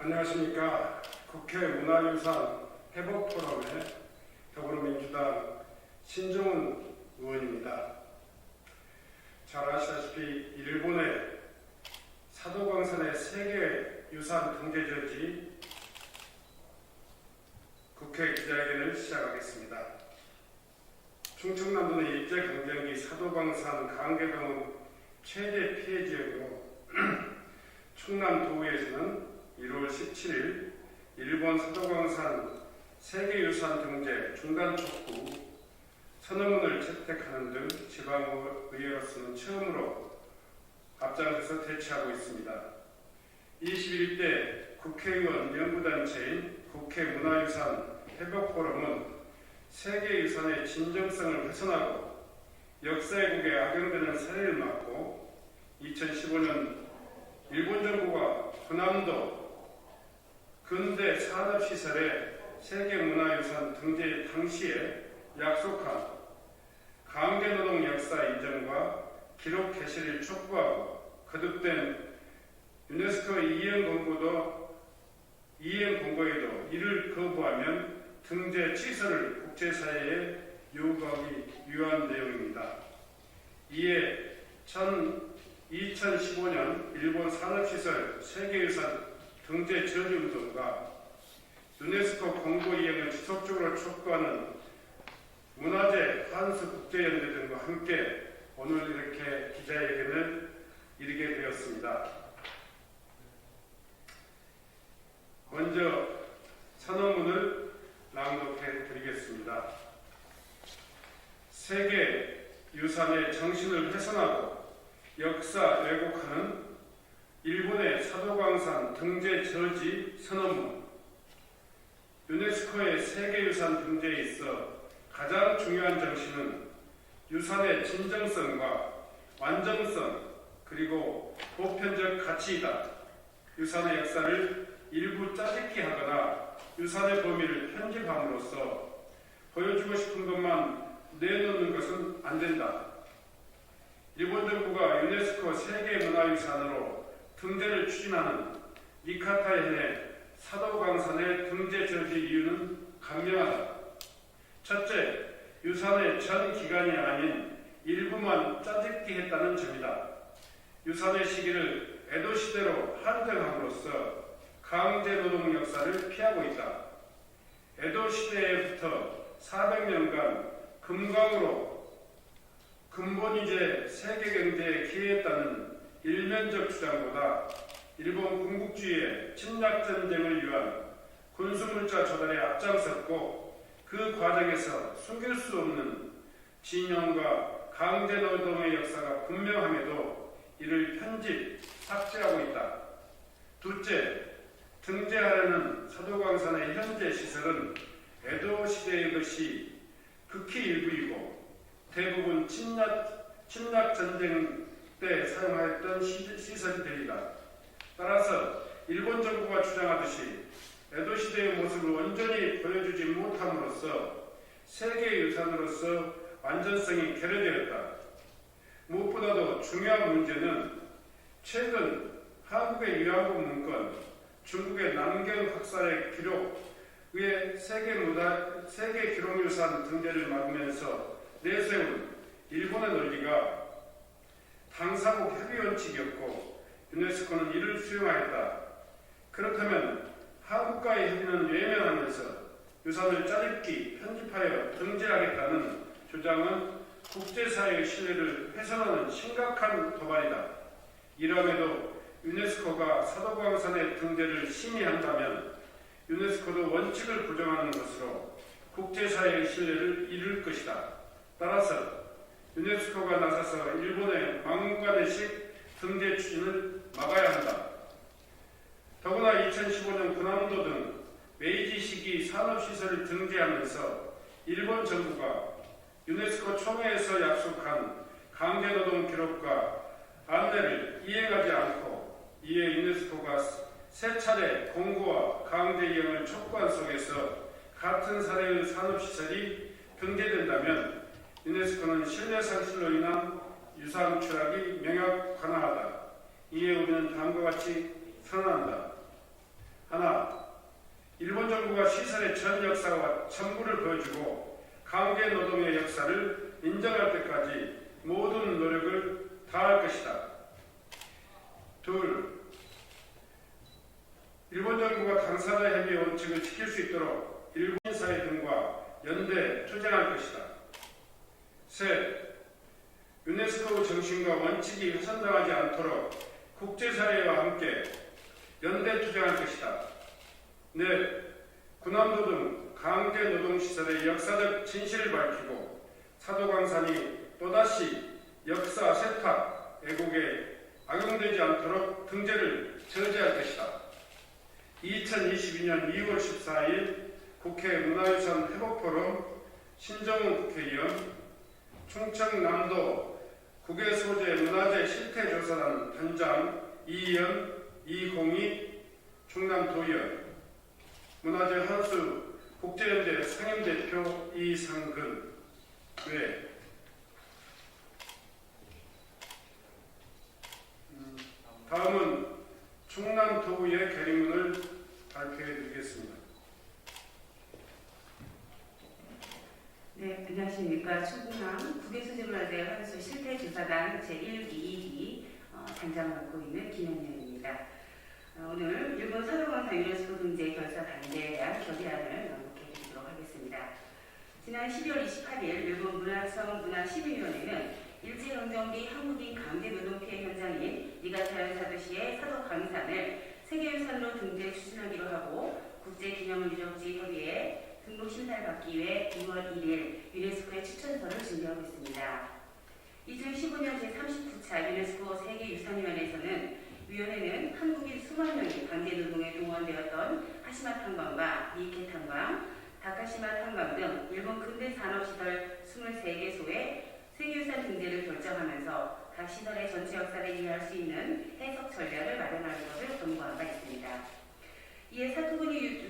안녕하십니까. 국회 문화유산 회복포럼의 더불어민주당 신정훈 의원입니다. 잘 아시다시피 일본의 사도광산의 세계유산 등재지역이 국회 기자회견을 시작하겠습니다. 충청남도는 일제강점기 사도광산 강계동은 최대 피해 지역으로 충남 도의에서는 1월 17일 일본 사도광산 세계유산 등재 중단 촉구 선언문을 채택하는 등 지방의회로서는 처음으로 앞장서서 대치하고 있습니다. 21대 국회의원 연구단체인 국회문화유산 회복포럼은 세계유산의 진정성을 훼손하고 역사 왜곡에 악용되는 사례를 막고 2015년 일본 정부가 군함도 근대 산업시설의 세계문화유산 등재 당시에 약속한 강제노동 역사 인정과 기록 개시를 촉구하고 거듭된 유네스코 이행 공고에도 이를 거부하면 등재 취소를 국제사회에 요구하기 위한 내용입니다. 이에 2015년 일본 산업시설 세계유산 등재 저지운동과 유네스코 공고 이행을 지속적으로 촉구하는 문화재 환수 국제연대 등과 함께 오늘 이렇게 기자회견을 이르게 되었습니다. 먼저 선언문을 낭독해 드리겠습니다. 세계유산의 정신을 훼손하고 역사 왜곡하는 일본의 사도광산 등재 저지 선언문. 유네스코의 세계유산 등재에 있어 가장 중요한 정신은 유산의 진정성과 완전성 그리고 보편적 가치이다. 유산의 역사를 일부 짜깁기 하거나 유산의 범위를 편집함으로써 보여주고 싶은 것만 내놓는 것은 안 된다. 일본 정부가 유네스코 세계문화유산으로 등재를 추진하는 니카타현의 사도광산의 등재 저지 이유는 간명하다. 첫째, 유산의 전 기간이 아닌 일부만 짜집기 했다는 점이다. 유산의 시기를 에도시대로 한정함으로써 강제노동 역사를 피하고 있다. 에도시대부터 400년간 금광으로 근본이제 세계경제에 기여했다는 일면적 주장보다 일본 군국주의의 침략전쟁을 위한 군수물자 조달에 앞장섰고 그 과정에서 숨길 수 없는 진영과 강제노동의 역사가 분명함에도 이를 편집, 삭제하고 있다. 둘째, 등재하려는 사도광산의 현재 시설은 에도 시대의 것이 극히 일부이고 대부분 침략 전쟁 때 사용하였던 시설들이다. 따라서 일본 정부가 주장하듯이 에도 시대의 모습을 온전히 보여주지 못함으로써 세계유산으로서 완전성이 결여되었다. 무엇보다도 중요한 문제는 최근 한국의 위안부 문건, 중국의 남경 학살의 기록, 의 세계 기록유산 등재를 막으면서 내세운 일본의 논리가 당사국 협의 원칙이었고 유네스코는 이를 수용하였다. 그렇다면 한국과의 협의는 외면하면서 유산을 짜깁기, 편집하여 등재하겠다는 주장은 국제사회의 신뢰를 훼손하는 심각한 도발이다. 이러함에도 유네스코가 사도광산의 등재를 심의한다면 유네스코도 원칙을 부정하는 것으로 국제사회의 신뢰를 잃을 것이다. 따라서 유네스코가 나서서 일본의 막무가내식 등재 추진을 막아야 한다. 더구나 2015년 군함도 등 메이지 시기 산업시설을 등재하면서 일본 정부가 유네스코 총회에서 약속한 강제노동 기록과 안내를 이행하지 않고 이에 유네스코가 세 차례 공고와 강제 이행을 촉구한 속에서 같은 사례의 산업시설이 등재된다면 유네스코는 신뢰 상실로 인한 유산 추락이 명확하다. 이에 우리는 다음과 같이 선언한다. 하나, 일본 정부가 시설의 전 역사와 전부를 보여주고 강제 노동의 역사를 인정할 때까지 모든 노력을 다할 것이다. 둘, 일본 정부가 당사자 협의 원칙을 지킬 수 있도록 일본 사회 등과 연대 투쟁할 것이다. 셋, 유네스코 정신과 원칙이 훼손당하지 않도록 국제사회와 함께 연대 투쟁할 것이다. 넷, 군함도 등 강제노동시설의 역사적 진실을 밝히고 사도광산이 또다시 역사 세탁, 왜곡에 악용되지 않도록 등재를 저지할 것이다. 2022년 2월 14일 국회 문화유산 회복포럼 신정훈 국회의원, 충청남도 국외소재 문화재 실태조사단 단장 이희연, 이공희, 충남도의원, 문화재 한수 국제연대 상임대표 이상근 외 다음은 충남도의회 결의문을 발표해 드리겠습니다. 네, 안녕하십니까. 충남 국외소재문화재 한수 실태조사단 제122 단장을 맡고 있는 김현영입니다. 오늘 일본 사도광산 유네스코 등재 결사 반대에 대한 결의안을 낭독해 드리도록 하겠습니다. 지난 12월 28일 일본 문화청 문화시민위원회는 일제강점기 한국인 강제노동 피해 현장인 니가타현 사도시의 사도광산을 세계유산으로 등재 추진하기로 하고 국제기념물 유적지 협의회에 등록 심사를 받기 위해 2월 1일 유네스코에 추천서를 준비하고 있습니다. 2015년 제39차 유네스코 세계유산위원회에서는 위원회는 한국인 수만 명이 강제노동에 동원되었던 하시마 탄광과 니케 탄광, 다카시마 탄광 등 일본 근대 산업시설 23개소에 세계유산 등재를 결정하면서 각 시설의 전체 역사를 이해할 수 있는 해석 전략을 마련하는 것을 권고한 바 있습니다. 이에 사토구니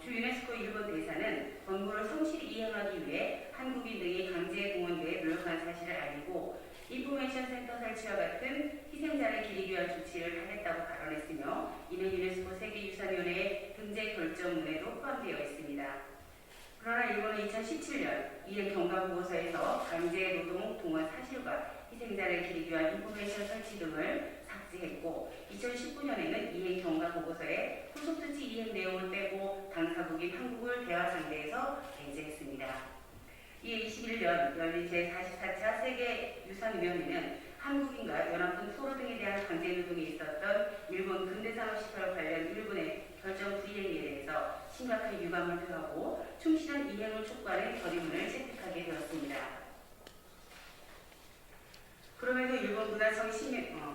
주 유네스코 일본 대사는 권고를 성실히 이행하기 위해 한국인 등이 강제 동원돼 노력한 사실을 알리고 인포메이션 센터 설치와 같은 희생자를 기리기 위한 조치를 하겠다고 발언했으며 이는 유네스코 세계유산위원회의 등재 결정문에도 포함되어 있습니다. 그러나 일본은 2017년 이행 경과보고서에서 강제노동 동원 사실과 희생자를 기리기 위한 인포메이션 설치 등을 삭제했고 2019년에는 이행 경과보고서에 후속조치 이행 내용을 빼고 당사국인 한국을 대화 상대에서 배제했습니다. 이에 21년 열린 제44차 세계유산위원회는 한국인과 연합군 포로 등에 대한 강제노동이 있었던 일본 근대산업시설 관련 일본의 결정 불이행에 대해서 심각한 유감을 표하고 충실한 이행을 촉구하는 결의문을 채택하게 되었습니다. 그럼에도 일본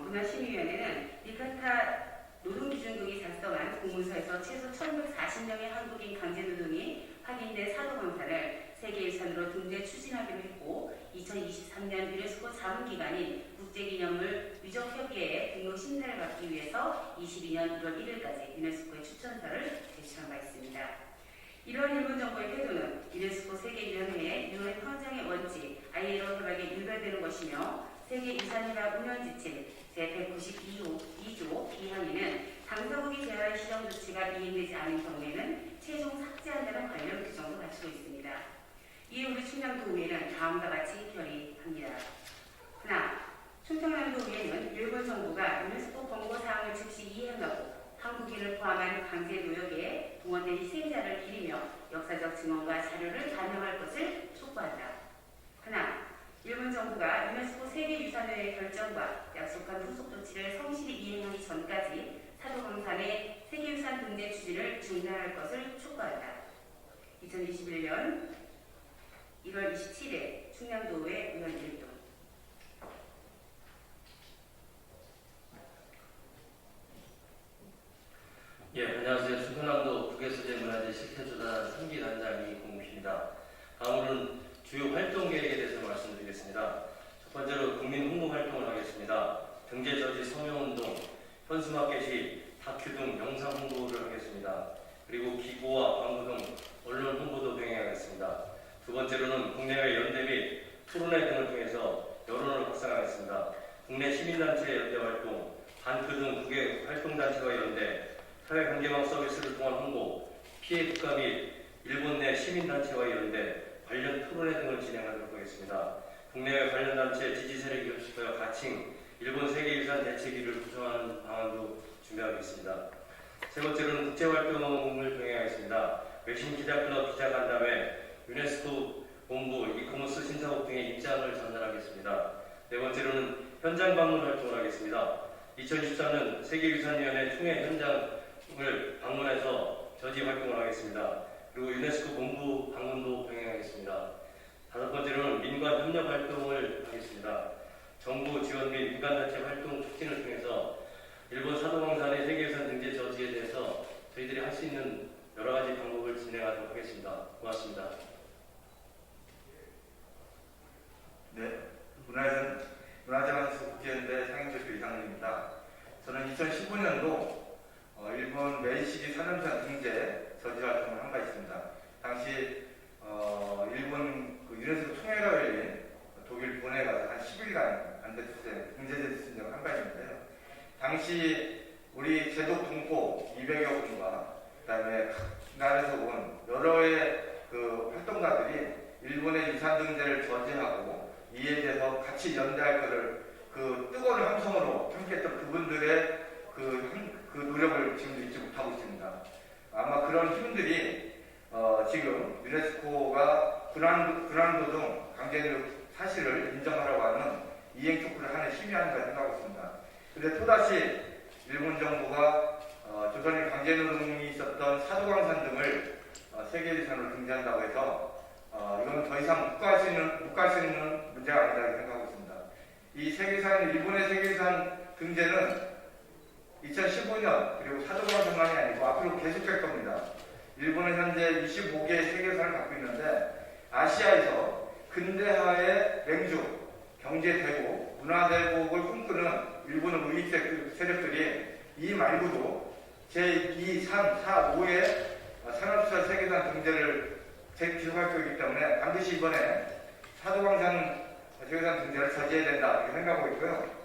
문화심의위원회는 니카타 노동기준국이 작성한 공문서에서 최소 1,140명의 한국인 강제노동이 확인된 사도광산을 세계유산으로 등재 추진하기로 했고 2023년 유네스코 자문기관인 국제기념물 유적협의회에 등록 심사를 받기 위해서 22년 1월 1일까지 유네스코에 추천서를 제출한 바 있습니다. 이러한 일본 정부의 태도는 유네스코 세계유산회의 유엔 헌장의 원칙 ILO 협약에 위배되는 것이며 세계유산협약 운영지침 제192조 B항에는 당사국이 제한한 시정 조치가 이행되지 않은 경우에는 최종 삭제한다는 관련 규정도 갖추고 있습니다. 이에 우리 충남도의회는 다음과 같이 결의합니다. 하나, 충청남도의회는 일본 정부가 유네스코 권고사항을 즉시 이행하고 한국인을 포함한 강제노역에 동원된 희생자를 기리며 역사적 증언과 자료를 반영할 것을 촉구한다. 하나, 일본 정부가 유네스코 세계유산회의 결정과 약속한 후속 조치를 성실히 이행하기 전까지 사도광산의 세계유산 등재 추진을 중단할 것을 촉구한다. 2021년 1월 27일 충남도의회 의원 1동. 예, 안녕하세요. 충청남도 국외소재문화재 실태조사단 3기 단장 이공무입니다. 다음으로는 주요 활동 계획에 대해서 말씀드리겠습니다. 첫 번째로 국민 홍보 활동을 하겠습니다. 등재 저지 서명운동, 현수막 게시, 다큐 등 영상 홍보를 하겠습니다. 그리고 기고와 광고 등 언론 홍보도 병행하겠습니다. 두 번째로는 국내외 연대 및 토론회 등을 통해서 여론을 확산하겠습니다. 국내 시민단체 연대 활동, 반크 등 국외 활동단체와 연대, 사회관계망 서비스를 통한 홍보, 피해 국가 및 일본 내 시민단체와 연대, 관련 토론회 등을 진행하도록 하겠습니다. 국내외 관련 단체 지지 세력이 협력하여 가칭 일본 세계유산 대책위를 구성하는 방안도 준비하겠습니다. 세 번째로는 국제활동을 병행하겠습니다. 외신 기자클럽 기자간담회, 유네스코 본부, 이커머스 신사업 등의 입장을 전달하겠습니다. 네 번째로는 현장 방문 활동을 하겠습니다. 2023년 세계유산위원회 총회 현장을 방문해서 저지 활동을 하겠습니다. 그리고 유네스코 본부 방문도 병행하겠습니다. 다섯 번째로는 민관 협력 활동을 하겠습니다. 정부 지원 및 민간단체 활동 촉진을 통해서 일본 사도광산의 세계유산 등재 저지에 대해서 저희들이 할 수 있는 여러 가지 방법을 진행하도록 하겠습니다. 고맙습니다. 네, 문화재관에서 국제연대 상임대표 이상민입니다. 저는 2015년도 일본 메이시기 산림유산 등재 저지 활동을 한 바 있습니다. 당시 일본 유네스코 총회가 열린 독일 본에 가서 한 10일간 안대투쟁, 등재제투쟁을 한 바 있는데요. 당시 우리 제독 동포 200여 분과 그다음에 각 나라에서 온 여러의 그 활동가들이 일본의 유산 등재를 저지하고 이에 대해서 같이 연대할 것을 그 뜨거운 함성으로 함께했던 그분들의 그 노력을 지금도 잊지 못하고 있습니다. 아마 그런 힘들이 지금 유네스코가 군함도중 강제노동 사실을 인정하라고 하는 이행 촉구를 하는 힘이 아닌가 생각하고 있습니다. 그런데 또다시 일본 정부가 조선인 강제노동이 있었던 사도광산 등을 세계유산으로 등재한다고 해서 이건 더 이상 묵과할 수 있는 문제가 아니라고 생각하고 있습니다. 이 세계유산, 일본의 세계유산 등재는 2015년 그리고 사도광산만이 아니고 앞으로 계속될 겁니다. 일본은 현재 25개의 세계유산을 갖고 있는데 아시아에서 근대화의 맹주, 경제대국, 문화대국을 꿈꾸는 일본의 우익 세력들이 이 말고도 제2, 3, 4, 5의 산업시설 세계유산 등재를 기록할 거기 때문에 반드시 이번에 사도광산 세계유산 등재를 저지해야 된다 이렇게 생각하고 있고요.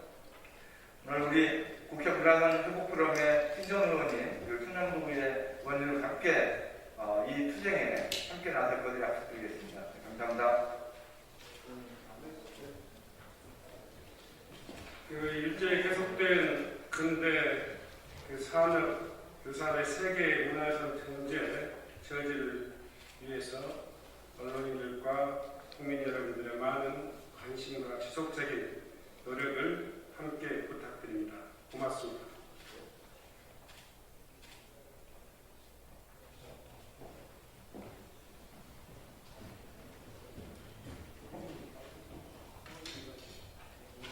오늘 우리 국회 문화산 회복포럼의 신정 의원님 그리고 청년부의 의원님과 함께 이 투쟁에 함께 나설 것을 약속드리겠습니다. 감사합니다. 그 일제히 계속된 근대 그 산업 유산의 세계 문화유산 등재 저지를 위해서 언론인들과 국민 여러분들의 많은 관심과 지속적인 노력을 함께 부탁드립니다. 고맙습니다.